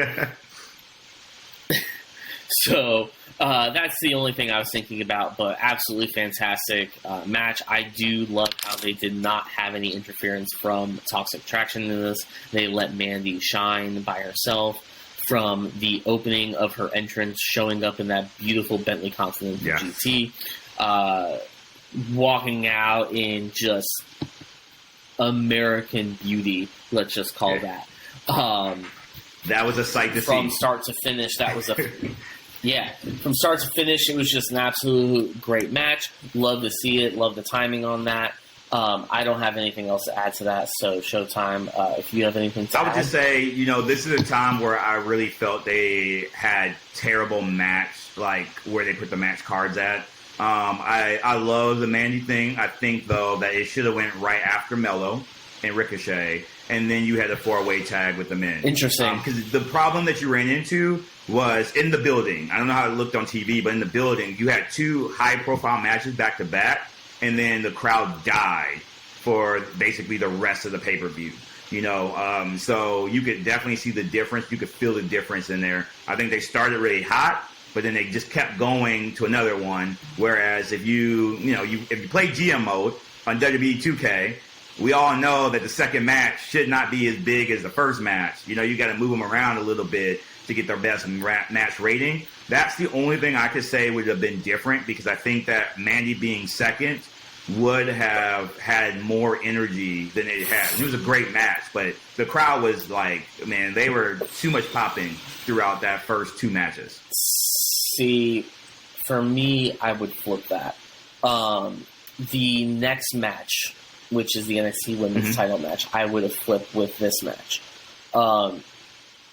S1: So that's the only thing I was thinking about, but absolutely fantastic match. I do love how they did not have any interference from Toxic Attraction in this. They let Mandy shine by herself from the opening of her entrance, showing up in that beautiful Bentley Continental GT, walking out in just American beauty, let's just call that.
S2: That was a sight to see.
S1: From start to finish, that was from start to finish, it was just an absolute great match. Love to see it. Love the timing on that. I don't have anything else to add to that, so Showtime, if you have anything to add.
S2: I would just say, this is a time where I really felt they had terrible match, like where they put the match cards at. I love the Mandy thing. I think, though, that it should have went right after Mello and Ricochet, and then you had a 4-way tag with the men.
S1: Interesting.
S2: Because the problem that you ran into was in the building. I don't know how it looked on TV, but in the building, you had two high-profile matches back-to-back, and then the crowd died for basically the rest of the pay-per-view. So you could definitely see the difference. You could feel the difference in there. I think they started really hot, but then they just kept going to another one. Whereas if you play GM mode on WWE 2K, we all know that the second match should not be as big as the first match. You got to move them around a little bit to get their best match rating. That's the only thing I could say would have been different, because I think that Mandy being second would have had more energy than it had. It was a great match, but the crowd was like, man, they were too much popping throughout that first two matches.
S1: See, for me, I would flip that. The next match, which is the NXT Women's title match, I would have flipped with this match.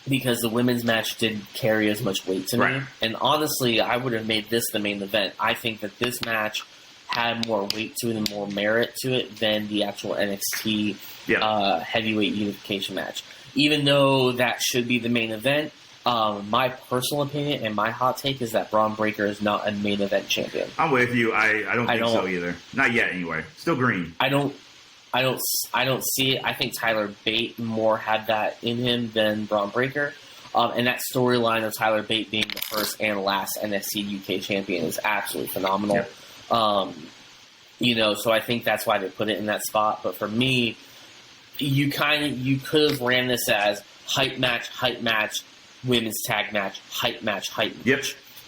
S1: Because the women's match didn't carry as much weight to me. And honestly, I would have made this the main event. I think that this match had more weight to it and more merit to it than the actual NXT heavyweight unification match. Even though that should be the main event, my personal opinion and my hot take is that Braun Breaker is not a main event champion.
S2: I'm with you. I don't think so either. Not yet, anyway. Still green.
S1: I don't see it. I think Tyler Bate more had that in him than Braun Breaker. And that storyline of Tyler Bate being the first and last NXT UK champion is absolutely phenomenal.
S2: Yep.
S1: So I think that's why they put it in that spot. But for me, you could have ran this as hype match, women's tag match, hype match,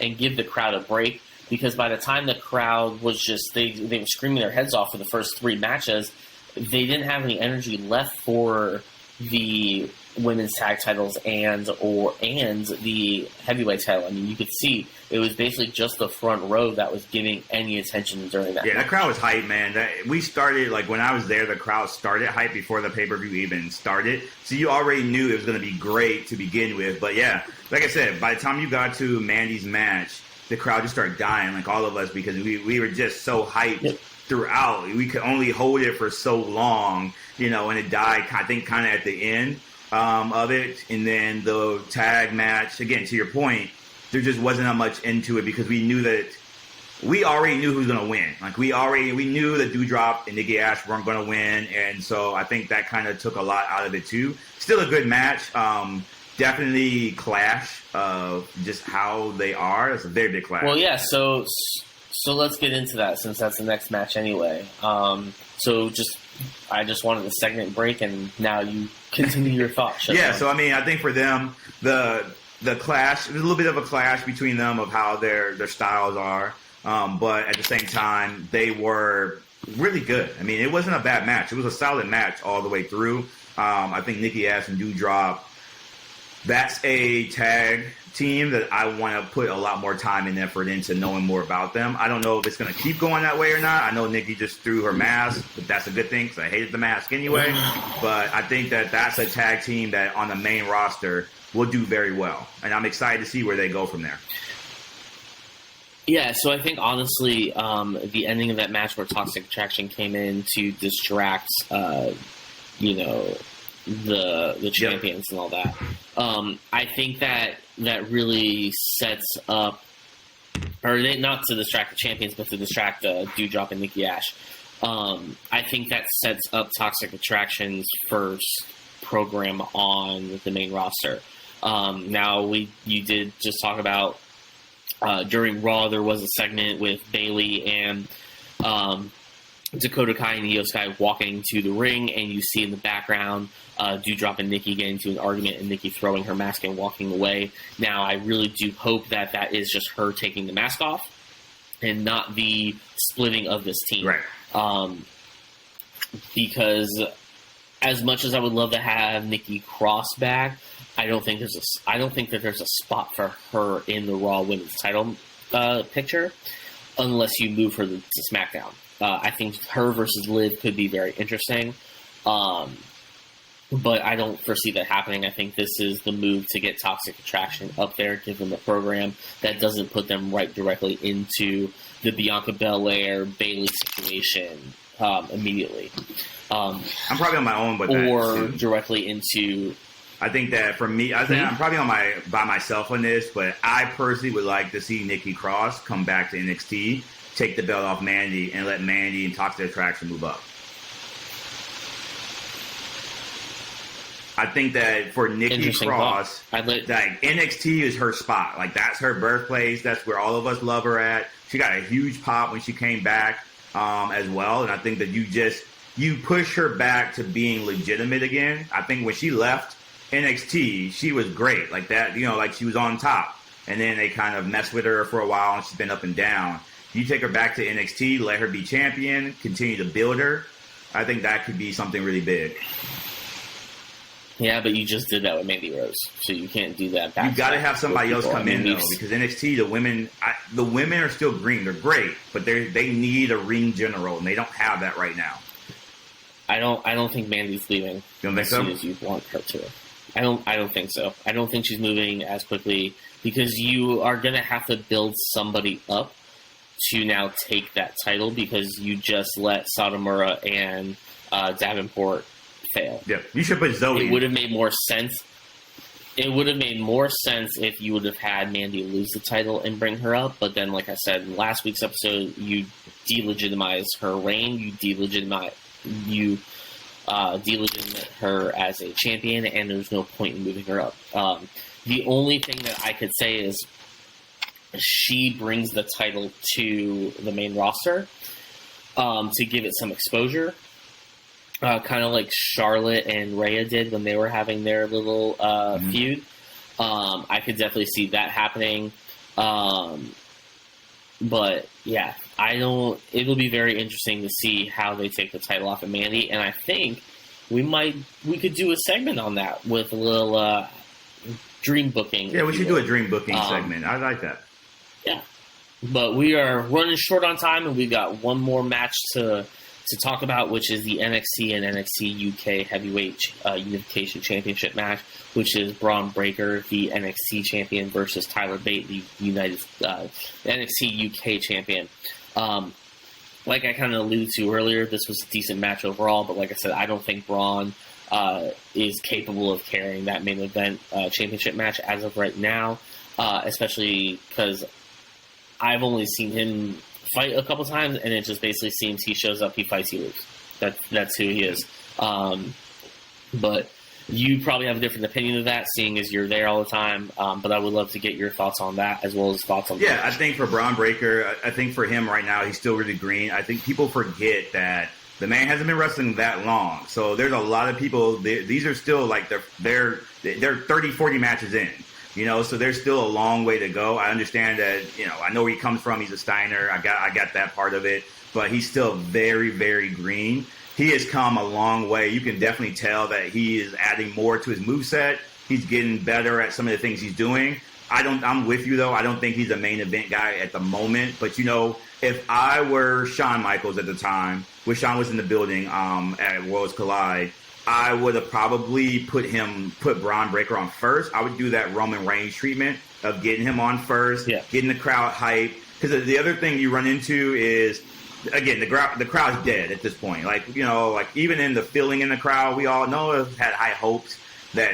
S1: and give the crowd a break. Because by the time the crowd was just, they were screaming their heads off for the first 3 matches, they didn't have any energy left for the women's tag titles and the heavyweight title. I mean, you could see it was basically just the front row that was giving any attention during that.
S2: Yeah, that crowd was hype, man. We started, like, when I was there, the crowd started hype before the pay-per-view even started. So you already knew it was going to be great to begin with. But yeah, like I said, by the time you got to Mandy's match, the crowd just started dying, like all of us, because we were just so hyped throughout. We could only hold it for so long, and it died, I think, kind of at the end of it. And then the tag match, again, to your point, there just wasn't that much into it because we already knew who was going to win. Like, we knew that Doudrop and Nikki Ash weren't going to win, and so I think that kind of took a lot out of it too. Still a good match. Definitely clash of just how they are. It's a very big clash.
S1: Well, yeah, so let's get into that since that's the next match anyway. I just wanted a segment break, and now you continue your thoughts.
S2: Yeah, so I mean, I think for them, the clash, there's a little bit of a clash between them of how their styles are, but at the same time, they were really good. I mean, it wasn't a bad match. It was a solid match all the way through. I think Nikki Ash and Doudrop, that's a tag team that I want to put a lot more time and effort into knowing more about them. I don't know if it's going to keep going that way or not. I know Nikki just threw her mask, but that's a good thing because I hated the mask anyway. But I think that that's a tag team that on the main roster will do very well. And I'm excited to see where they go from there.
S1: Yeah, so I think, honestly, the ending of that match where Toxic Attraction came in to distract, the champions and all that. I think that really sets up, not to distract the champions, but to distract Doudrop and Nikki Ash. I think that sets up Toxic Attraction's first program on the main roster. Now, you did just talk about during Raw, there was a segment with Bayley and Dakota Kai and Io Sky walking to the ring, and you see in the background Doudrop and Nikki getting into an argument and Nikki throwing her mask and walking away. Now, I really do hope that is just her taking the mask off and not the splitting of this team.
S2: Right.
S1: Because as much as I would love to have Nikki Cross back, I don't think that there's a spot for her in the Raw Women's title picture unless you move her to SmackDown. I think her versus Liv could be very interesting. But I don't foresee that happening. I think this is the move to get Toxic Attraction up there, give them a program that doesn't put them right directly into the Bianca Belair Bayley situation immediately.
S2: I'm probably on my own with that.
S1: Or directly into...
S2: I think that for me, I think I'm probably by myself on this, but I personally would like to see Nikki Cross come back to NXT, take the belt off Mandy, and let Mandy and Toxic Attraction move up. I think that for Nikki Cross, like NXT is her spot. Like, that's her birthplace. That's where all of us love her at. She got a huge pop when she came back as well. And I think that you push her back to being legitimate again. I think when she left NXT, she was great. Like that, like she was on top. And then they kind of messed with her for a while, and she's been up and down. You take her back to NXT, let her be champion, continue to build her. I think that could be something really big.
S1: Yeah, but you just did that with Mandy Rose, so you can't do that back.
S2: You got to have somebody else come in, though, because NXT, the women are still green. They're great, but they need a ring general, and they don't have that right now.
S1: I don't think Mandy's leaving.
S2: You don't think
S1: as
S2: so?
S1: Soon as you want her to. I don't think so. I don't think she's moving as quickly because you are going to have to build somebody up to now take that title because you just let Satomura and Davenport fail.
S2: Yeah, you should put Zoe.
S1: It would have made more sense. It would have made more sense if you would have had Mandy lose the title and bring her up. But then, like I said in last week's episode, you delegitimize her reign. You delegitimate her as a champion, and there's no point in moving her up. The only thing that I could say is she brings the title to the main roster to give it some exposure, kind of like Charlotte and Rhea did when they were having their little feud. I could definitely see that happening. But yeah, it'll be very interesting to see how they take the title off of Mandy, and I think we could do a segment on that with a little dream booking.
S2: Yeah, we should do a dream booking segment. I like that.
S1: Yeah. But we are running short on time, and we got one more match to talk about, which is the NXT and NXT UK Heavyweight Unification Championship match, which is Braun Breaker, the NXT champion, versus Tyler Bate, the NXT UK champion. Like I kind of alluded to earlier, this was a decent match overall, but like I said, I don't think Braun is capable of carrying that main event championship match as of right now, especially because I've only seen him fight a couple times, and it just basically seems he shows up, he fights, he loses. That's who he is. But you probably have a different opinion of that, seeing as you're there all the time. But I would love to get your thoughts on that, as well as thoughts on
S2: I think for Braun Breaker, I think for him right now, he's still really green. I think people forget that the man hasn't been wrestling that long. So there's a lot of people, these are still like they're 30, 40 matches in. So there's still a long way to go. I understand that, I know where he comes from. He's a Steiner. I got that part of it. But he's still very, very green. He has come a long way. You can definitely tell that he is adding more to his moveset. He's getting better at some of the things he's doing. I'm with you, though. I don't think he's a main event guy at the moment. But, if I were Shawn Michaels at the time, when Shawn was in the building at Worlds Collide, I would have probably put Braun Breaker on first. I would do that Roman Reigns treatment of getting him on first, getting the crowd hyped. Because the other thing you run into is, again, the crowd's dead at this point. Like even in the feeling in the crowd, we all know have had high hopes that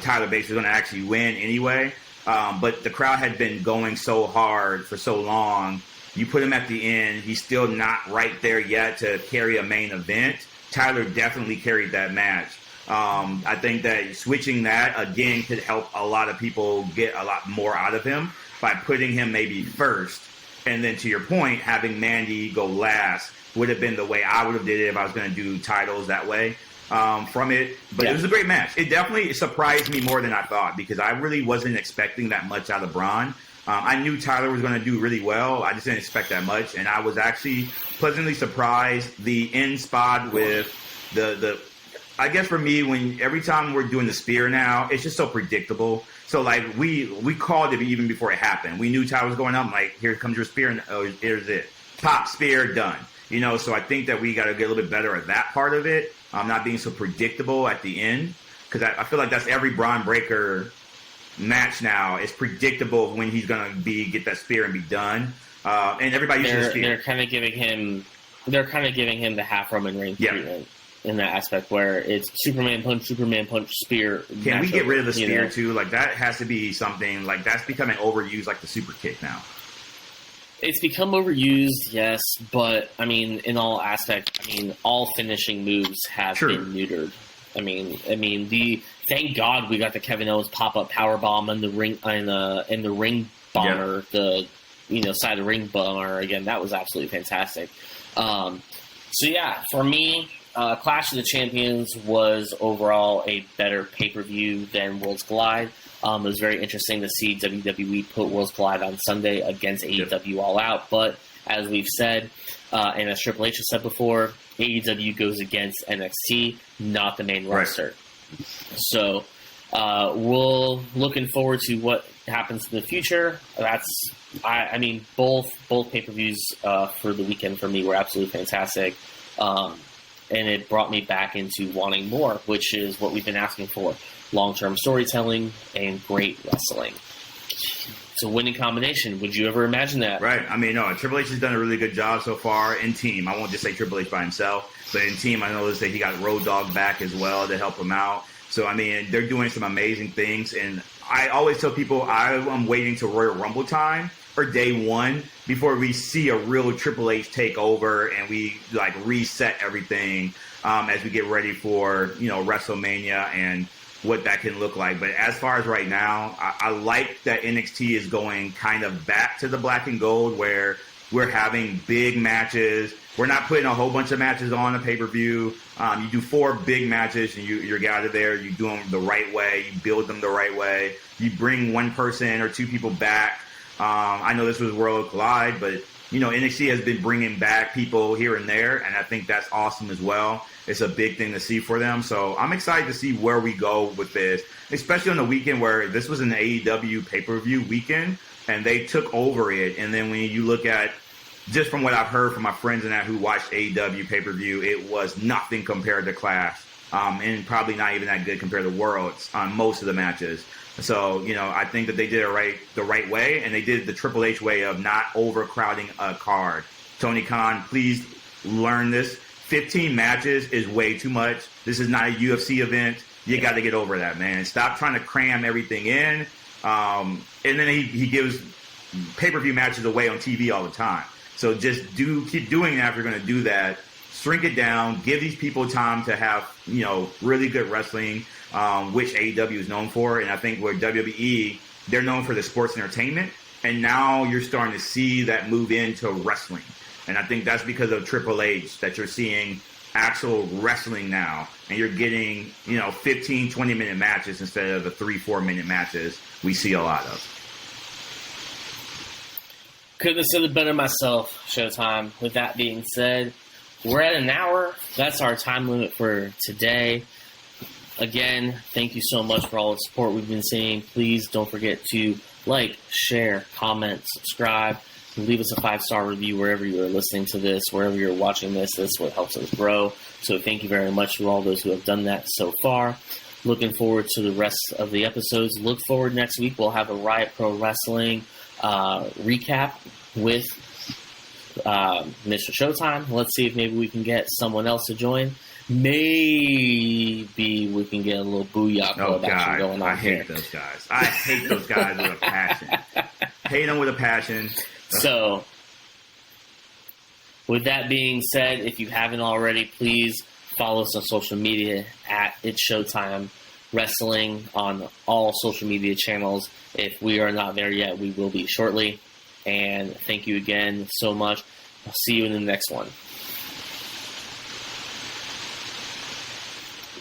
S2: Tyler Bates was going to actually win anyway. But the crowd had been going so hard for so long. You put him at the end, he's still not right there yet to carry a main event. Tyler definitely carried that match. I think that switching that, again, could help a lot of people get a lot more out of him by putting him maybe first. And then to your point, having Mandy go last would have been the way I would have did it if I was going to do titles that way from it. But it was a great match. It definitely surprised me more than I thought because I really wasn't expecting that much out of Braun. I knew Tyler was going to do really well. I just didn't expect that much. And I was actually pleasantly surprised. The end spot with I guess for me, every time we're doing the spear now, it's just so predictable. So like we called it even before it happened. We knew Tyler was going up. Like, here comes your spear, and here's it. Pop, spear, done. So I think that we got to get a little bit better at that part of it. Not being so predictable at the end. Because I feel like that's every Braun Breaker match now. It's predictable when he's going to get that spear and be done. And everybody uses the spear.
S1: They're kind of giving him the half Roman Reigns treatment in that aspect where it's Superman punch, spear.
S2: Can we get rid of the spear too? Like that has to be something like that's becoming overused, like the super kick now.
S1: It's become overused, yes, but I mean, in all aspects, all finishing moves have been neutered. Thank God we got the Kevin Owens pop-up powerbomb and the ring and the ring bomber, the side of the ring bomber again. That was absolutely fantastic. For me, Clash of the Champions was overall a better pay-per-view than Worlds Collide. It was very interesting to see WWE put Worlds Collide on Sunday against AEW All Out, but as we've said, and as Triple H has said before, AEW goes against NXT, not the main roster. So we're looking forward to what happens in the future. Both pay-per-views for the weekend for me were absolutely fantastic. And it brought me back into wanting more, which is what we've been asking for. Long-term storytelling and great wrestling. It's a winning combination. Would you ever imagine that?
S2: Right. Triple H has done a really good job so far in team. I won't just say Triple H by himself, but in team, I noticed that he got Road Dogg back as well to help him out. So, they're doing some amazing things. And I always tell people I'm waiting to Royal Rumble time or day one before we see a real Triple H takeover and we like reset everything as we get ready for, WrestleMania and what that can look like. But as far as right now, I like that NXT is going kind of back to the black and gold where we're having big matches. We're not putting a whole bunch of matches on a pay-per-view. You do 4 big matches and you're out of there. You do them the right way. You build them the right way. You bring one person or 2 people back. I know this was World Collide, but NXT has been bringing back people here and there, and I think that's awesome as well. It's a big thing to see for them. So I'm excited to see where we go with this, especially on the weekend where this was an AEW pay-per-view weekend, and they took over it. And then when you look at, just from what I've heard from my friends and that who watched AEW pay-per-view, it was nothing compared to Clash, and probably not even that good compared to Worlds on most of the matches. So, I think that they did it the right way, and they did the Triple H way of not overcrowding a card. Tony Khan, please learn this. 15 matches is way too much. This is not a UFC event. You got to get over that, man. Stop trying to cram everything in. And then he gives pay-per-view matches away on TV all the time. So just keep doing that if you're going to do that. Shrink it down. Give these people time to have, really good wrestling, which AEW is known for. And I think with WWE, they're known for the sports entertainment. And now you're starting to see that move into wrestling. And I think that's because of Triple H that you're seeing actual wrestling now. And you're getting, 15, 20-minute matches instead of the 3-4 minute matches we see a lot of.
S1: Couldn't have said it better myself, Showtime. With that being said, we're at an hour. That's our time limit for today. Again, thank you so much for all the support we've been seeing. Please don't forget to like, share, comment, subscribe, and leave us a 5-star review wherever you are listening to this, wherever you're watching this. That's what helps us grow. So thank you very much to all those who have done that so far. Looking forward to the rest of the episodes. Look forward next week. We'll have a Riot Pro Wrestling recap with Mr. Showtime. Let's see if maybe we can get someone else to join. Maybe we can get a little Booyah Club action going on here.
S2: I hate those guys. I hate those guys with a passion. Hate them with a passion.
S1: So, with that being said, if you haven't already, please follow us on social media at It's Showtime Wrestling on all social media channels. If we are not there yet, we will be shortly. And thank you again so much. I'll see you in the next one.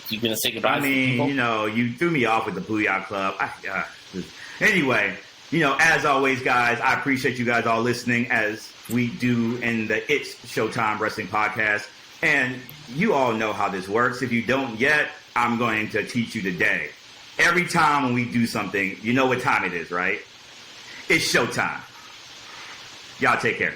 S1: You gonna say goodbye?
S2: I mean, you threw me off with the Booyah Club. Anyway, as always, guys, I appreciate you guys all listening as we do in the It's Showtime Wrestling Podcast. And you all know how this works. If you don't yet, I'm going to teach you today. Every time when we do something, you know what time it is, right? It's showtime. Y'all take care.